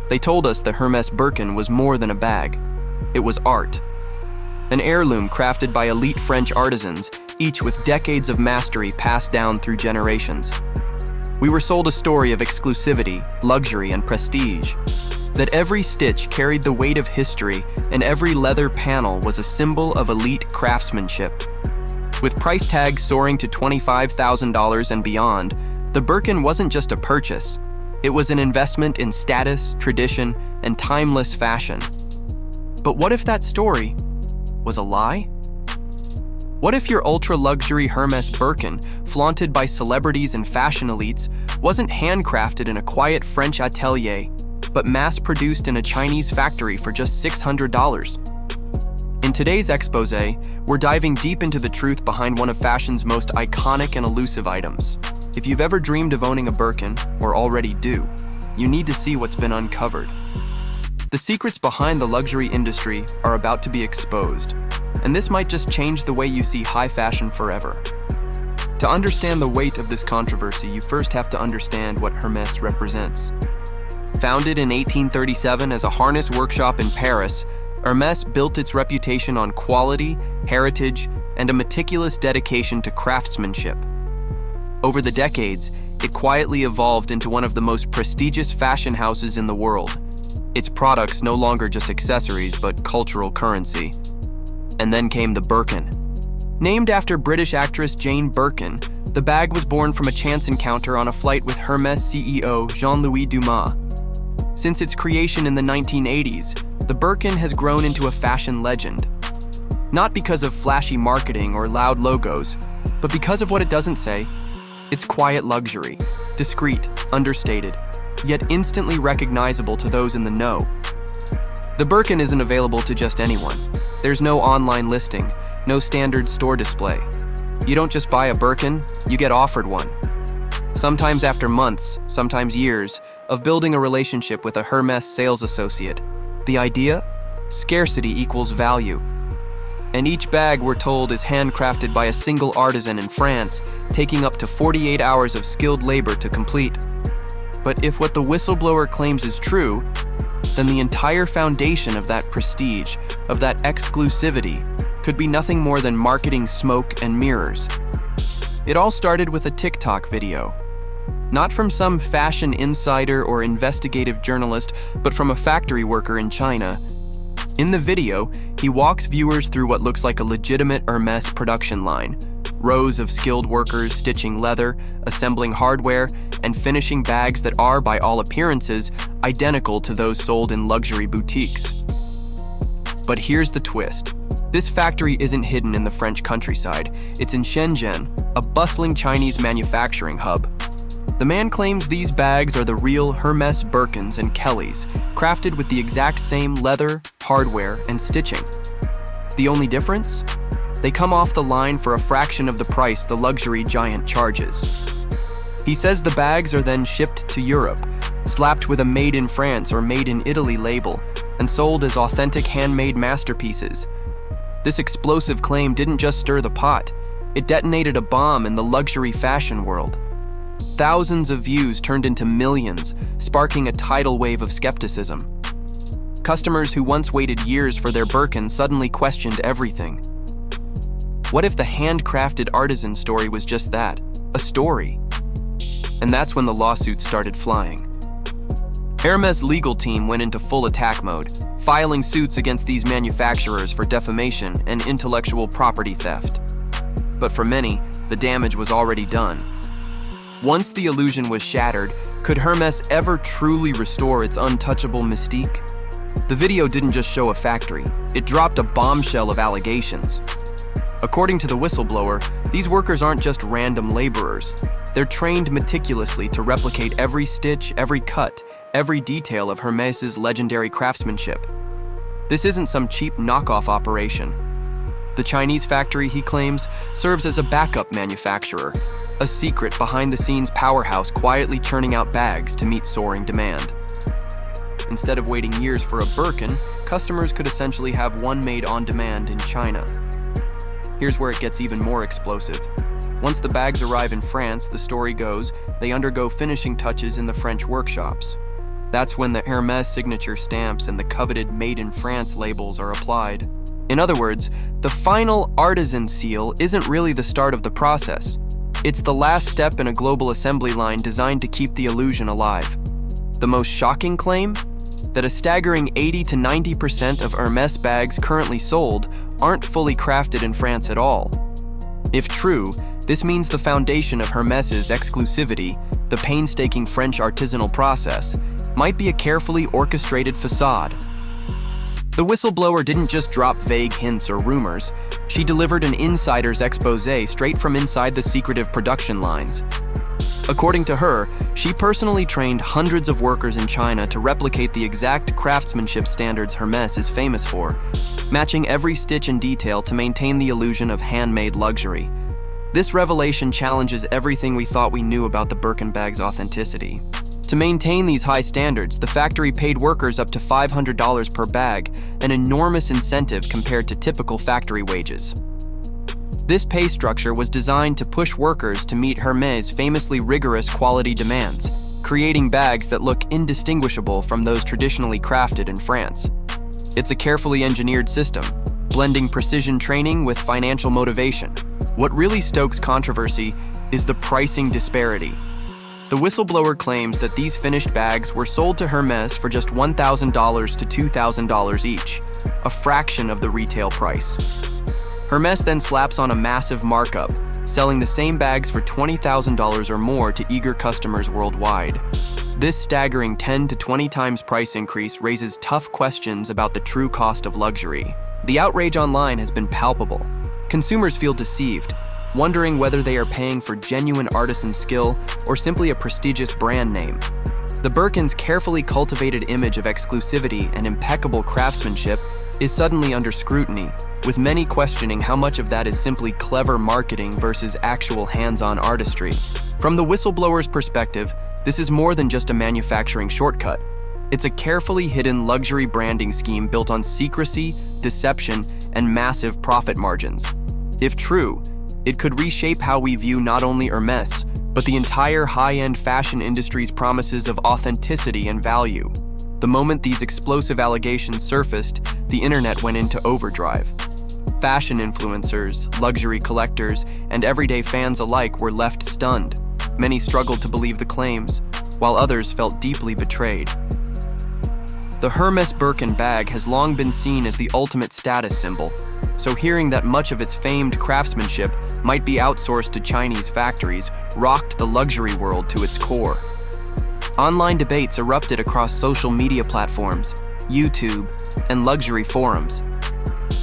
They told us the Hermès Birkin was more than a bag. It was art. An heirloom crafted by elite French artisans, each with decades of mastery passed down through generations. We were sold a story of exclusivity, luxury, and prestige. That every stitch carried the weight of history and every leather panel was a symbol of elite craftsmanship. With price tags soaring to $25,000 and beyond, the Birkin wasn't just a purchase. It was an investment in status, tradition, and timeless fashion. But what if that story was a lie? What if your ultra-luxury Hermès Birkin, flaunted by celebrities and fashion elites, wasn't handcrafted in a quiet French atelier, but mass-produced in a Chinese factory for just $600? In today's exposé, we're diving deep into the truth behind one of fashion's most iconic and elusive items. If you've ever dreamed of owning a Birkin, or already do, you need to see what's been uncovered. The secrets behind the luxury industry are about to be exposed, and this might just change the way you see high fashion forever. To understand the weight of this controversy, you first have to understand what Hermès represents. Founded in 1837 as a harness workshop in Paris, Hermès built its reputation on quality, heritage, and a meticulous dedication to craftsmanship. Over the decades, it quietly evolved into one of the most prestigious fashion houses in the world. Its products no longer just accessories, but cultural currency. And then came the Birkin. Named after British actress Jane Birkin, the bag was born from a chance encounter on a flight with Hermès CEO Jean-Louis Dumas. Since its creation in the 1980s, the Birkin has grown into a fashion legend. Not because of flashy marketing or loud logos, but because of what it doesn't say. It's quiet luxury, discreet, understated, yet instantly recognizable to those in the know. The Birkin isn't available to just anyone. There's no online listing, no standard store display. You don't just buy a Birkin, you get offered one. Sometimes after months, sometimes years, of building a relationship with a Hermès sales associate. The idea? Scarcity equals value. And each bag, we're told, is handcrafted by a single artisan in France, taking up to 48 hours of skilled labor to complete. But if what the whistleblower claims is true, then the entire foundation of that prestige, of that exclusivity, could be nothing more than marketing smoke and mirrors. It all started with a TikTok video. Not from some fashion insider or investigative journalist, but from a factory worker in China. In the video, he walks viewers through what looks like a legitimate Hermès production line. Rows of skilled workers stitching leather, assembling hardware, and finishing bags that are, by all appearances, identical to those sold in luxury boutiques. But here's the twist. This factory isn't hidden in the French countryside. It's in Shenzhen, a bustling Chinese manufacturing hub. The man claims these bags are the real Hermès Birkins and Kellys, crafted with the exact same leather, hardware, and stitching. The only difference? They come off the line for a fraction of the price the luxury giant charges. He says the bags are then shipped to Europe, slapped with a Made in France or Made in Italy label, and sold as authentic handmade masterpieces. This explosive claim didn't just stir the pot, it detonated a bomb in the luxury fashion world. Thousands of views turned into millions, sparking a tidal wave of skepticism. Customers who once waited years for their Birkin suddenly questioned everything. What if the handcrafted artisan story was just that, a story? And that's when the lawsuits started flying. Hermès' legal team went into full attack mode, filing suits against these manufacturers for defamation and intellectual property theft. But for many, the damage was already done. Once the illusion was shattered, could Hermès ever truly restore its untouchable mystique? The video didn't just show a factory, it dropped a bombshell of allegations. According to the whistleblower, these workers aren't just random laborers. They're trained meticulously to replicate every stitch, every cut, every detail of Hermès' legendary craftsmanship. This isn't some cheap knockoff operation. The Chinese factory, he claims, serves as a backup manufacturer, a secret behind-the-scenes powerhouse quietly churning out bags to meet soaring demand. Instead of waiting years for a Birkin, customers could essentially have one made on demand in China. Here's where it gets even more explosive. Once the bags arrive in France, the story goes, they undergo finishing touches in the French workshops. That's when the Hermès signature stamps and the coveted Made in France labels are applied. In other words, the final artisan seal isn't really the start of the process. It's the last step in a global assembly line designed to keep the illusion alive. The most shocking claim? That a staggering 80 to 90% of Hermès bags currently sold aren't fully crafted in France at all. If true, this means the foundation of Hermès's exclusivity, the painstaking French artisanal process, might be a carefully orchestrated facade. The whistleblower didn't just drop vague hints or rumors, she delivered an insider's exposé straight from inside the secretive production lines. According to her, she personally trained hundreds of workers in China to replicate the exact craftsmanship standards Hermès is famous for, matching every stitch and detail to maintain the illusion of handmade luxury. This revelation challenges everything we thought we knew about the Birkin bag's authenticity. To maintain these high standards, the factory paid workers up to $500 per bag, an enormous incentive compared to typical factory wages. This pay structure was designed to push workers to meet Hermès' famously rigorous quality demands, creating bags that look indistinguishable from those traditionally crafted in France. It's a carefully engineered system, blending precision training with financial motivation. What really stokes controversy is the pricing disparity. The whistleblower claims that these finished bags were sold to Hermès for just $1,000 to $2,000 each, a fraction of the retail price. Hermès then slaps on a massive markup, selling the same bags for $20,000 or more to eager customers worldwide. This staggering 10 to 20 times price increase raises tough questions about the true cost of luxury. The outrage online has been palpable. Consumers feel deceived, wondering whether they are paying for genuine artisan skill or simply a prestigious brand name. The Birkin's carefully cultivated image of exclusivity and impeccable craftsmanship is suddenly under scrutiny, with many questioning how much of that is simply clever marketing versus actual hands-on artistry. From the whistleblower's perspective, this is more than just a manufacturing shortcut. It's a carefully hidden luxury branding scheme built on secrecy, deception, and massive profit margins. If true, it could reshape how we view not only Hermès, but the entire high-end fashion industry's promises of authenticity and value. The moment these explosive allegations surfaced, the internet went into overdrive. Fashion influencers, luxury collectors, and everyday fans alike were left stunned. Many struggled to believe the claims, while others felt deeply betrayed. The Hermès Birkin bag has long been seen as the ultimate status symbol, so hearing that much of its famed craftsmanship might be outsourced to Chinese factories rocked the luxury world to its core. Online debates erupted across social media platforms, YouTube, and luxury forums.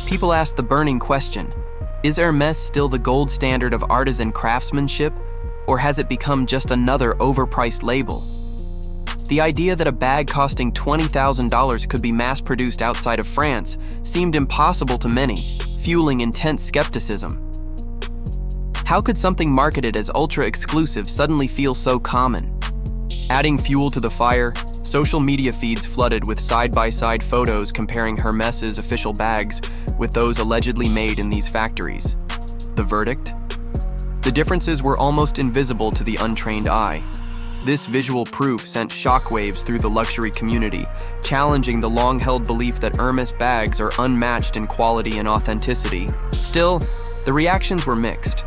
People asked the burning question, is Hermès still the gold standard of artisan craftsmanship, or has it become just another overpriced label? The idea that a bag costing $20,000 could be mass-produced outside of France seemed impossible to many, fueling intense skepticism. How could something marketed as ultra-exclusive suddenly feel so common? Adding fuel to the fire, social media feeds flooded with side-by-side photos comparing Hermès's official bags with those allegedly made in these factories. The verdict? The differences were almost invisible to the untrained eye. This visual proof sent shockwaves through the luxury community, challenging the long-held belief that Hermès bags are unmatched in quality and authenticity. Still, the reactions were mixed.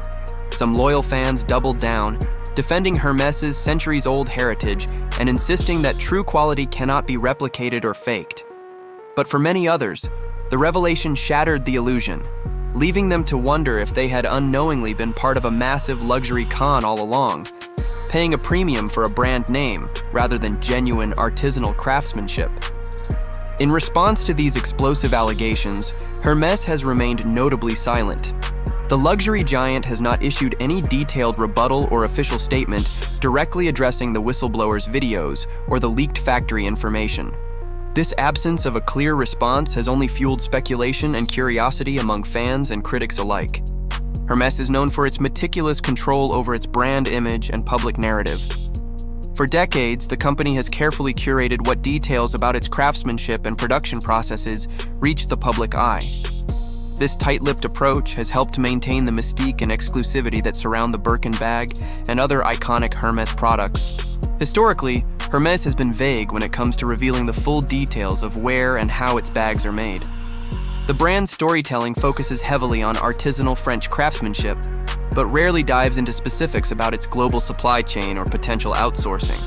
Some loyal fans doubled down, defending Hermès's centuries-old heritage and insisting that true quality cannot be replicated or faked. But for many others, the revelation shattered the illusion, leaving them to wonder if they had unknowingly been part of a massive luxury con all along, paying a premium for a brand name rather than genuine artisanal craftsmanship. In response to these explosive allegations, Hermès has remained notably silent. The luxury giant has not issued any detailed rebuttal or official statement directly addressing the whistleblower's videos or the leaked factory information. This absence of a clear response has only fueled speculation and curiosity among fans and critics alike. Hermès is known for its meticulous control over its brand image and public narrative. For decades, the company has carefully curated what details about its craftsmanship and production processes reach the public eye. This tight-lipped approach has helped maintain the mystique and exclusivity that surround the Birkin bag and other iconic Hermès products. Historically, Hermès has been vague when it comes to revealing the full details of where and how its bags are made. The brand's storytelling focuses heavily on artisanal French craftsmanship, but rarely dives into specifics about its global supply chain or potential outsourcing.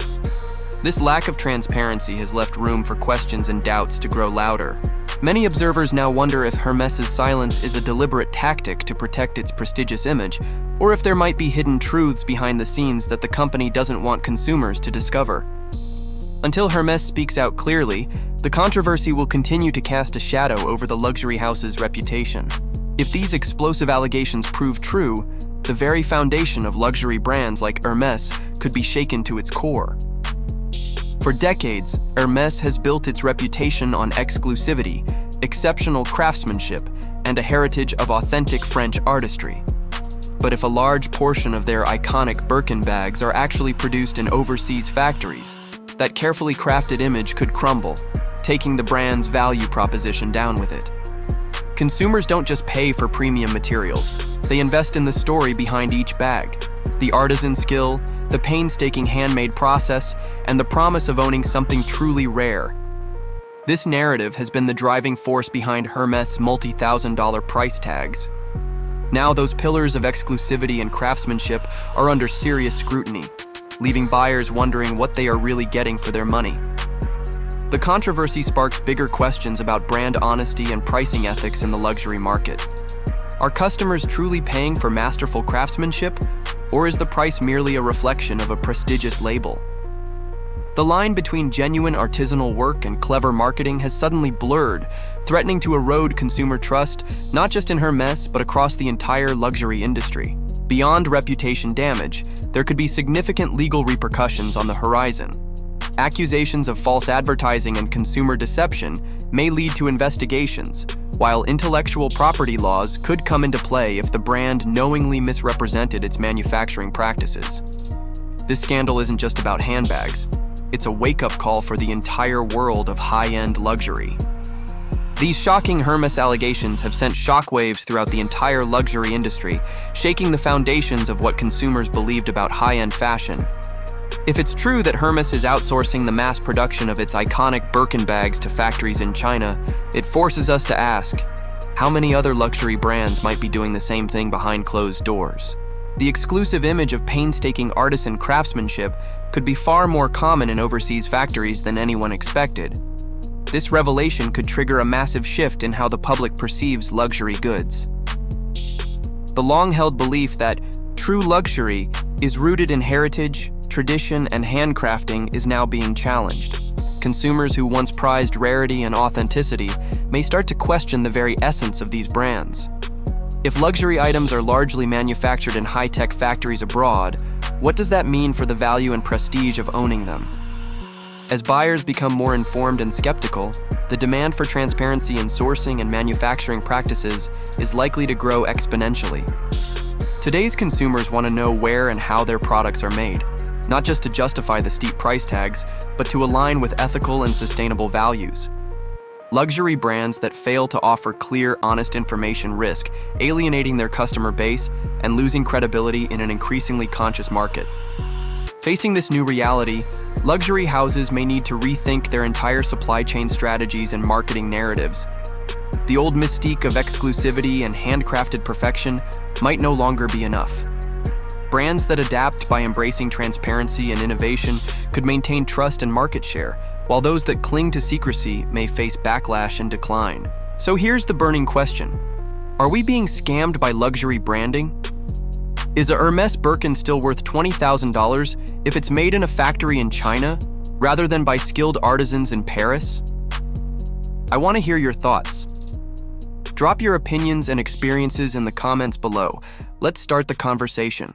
This lack of transparency has left room for questions and doubts to grow louder. Many observers now wonder if Hermès' silence is a deliberate tactic to protect its prestigious image, or if there might be hidden truths behind the scenes that the company doesn't want consumers to discover. Until Hermès speaks out clearly, the controversy will continue to cast a shadow over the luxury house's reputation. If these explosive allegations prove true, the very foundation of luxury brands like Hermès could be shaken to its core. For decades, Hermès has built its reputation on exclusivity, exceptional craftsmanship, and a heritage of authentic French artistry. But if a large portion of their iconic Birkin bags are actually produced in overseas factories, that carefully crafted image could crumble, taking the brand's value proposition down with it. Consumers don't just pay for premium materials, they invest in the story behind each bag, the artisan skill, the painstaking handmade process, and the promise of owning something truly rare. This narrative has been the driving force behind Hermès' multi-thousand-dollar price tags. Now those pillars of exclusivity and craftsmanship are under serious scrutiny, leaving buyers wondering what they are really getting for their money. The controversy sparks bigger questions about brand honesty and pricing ethics in the luxury market. Are customers truly paying for masterful craftsmanship, or is the price merely a reflection of a prestigious label? The line between genuine artisanal work and clever marketing has suddenly blurred, threatening to erode consumer trust, not just in Hermès, but across the entire luxury industry. Beyond reputation damage, there could be significant legal repercussions on the horizon. Accusations of false advertising and consumer deception may lead to investigations, while intellectual property laws could come into play if the brand knowingly misrepresented its manufacturing practices. This scandal isn't just about handbags. It's a wake-up call for the entire world of high-end luxury. These shocking Hermès allegations have sent shockwaves throughout the entire luxury industry, shaking the foundations of what consumers believed about high-end fashion. If it's true that Hermès is outsourcing the mass production of its iconic Birkin bags to factories in China, it forces us to ask, how many other luxury brands might be doing the same thing behind closed doors? The exclusive image of painstaking artisan craftsmanship could be far more common in overseas factories than anyone expected. This revelation could trigger a massive shift in how the public perceives luxury goods. The long-held belief that true luxury is rooted in heritage, tradition, and handcrafting is now being challenged. Consumers who once prized rarity and authenticity may start to question the very essence of these brands. If luxury items are largely manufactured in high-tech factories abroad, what does that mean for the value and prestige of owning them? As buyers become more informed and skeptical, the demand for transparency in sourcing and manufacturing practices is likely to grow exponentially. Today's consumers want to know where and how their products are made, not just to justify the steep price tags, but to align with ethical and sustainable values. Luxury brands that fail to offer clear, honest information risk alienating their customer base and losing credibility in an increasingly conscious market. Facing this new reality, luxury houses may need to rethink their entire supply chain strategies and marketing narratives. The old mystique of exclusivity and handcrafted perfection might no longer be enough. Brands that adapt by embracing transparency and innovation could maintain trust and market share, while those that cling to secrecy may face backlash and decline. So here's the burning question. Are we being scammed by luxury branding? Is a Hermès Birkin still worth $20,000 if it's made in a factory in China, rather than by skilled artisans in Paris? I want to hear your thoughts. Drop your opinions and experiences in the comments below. Let's start the conversation.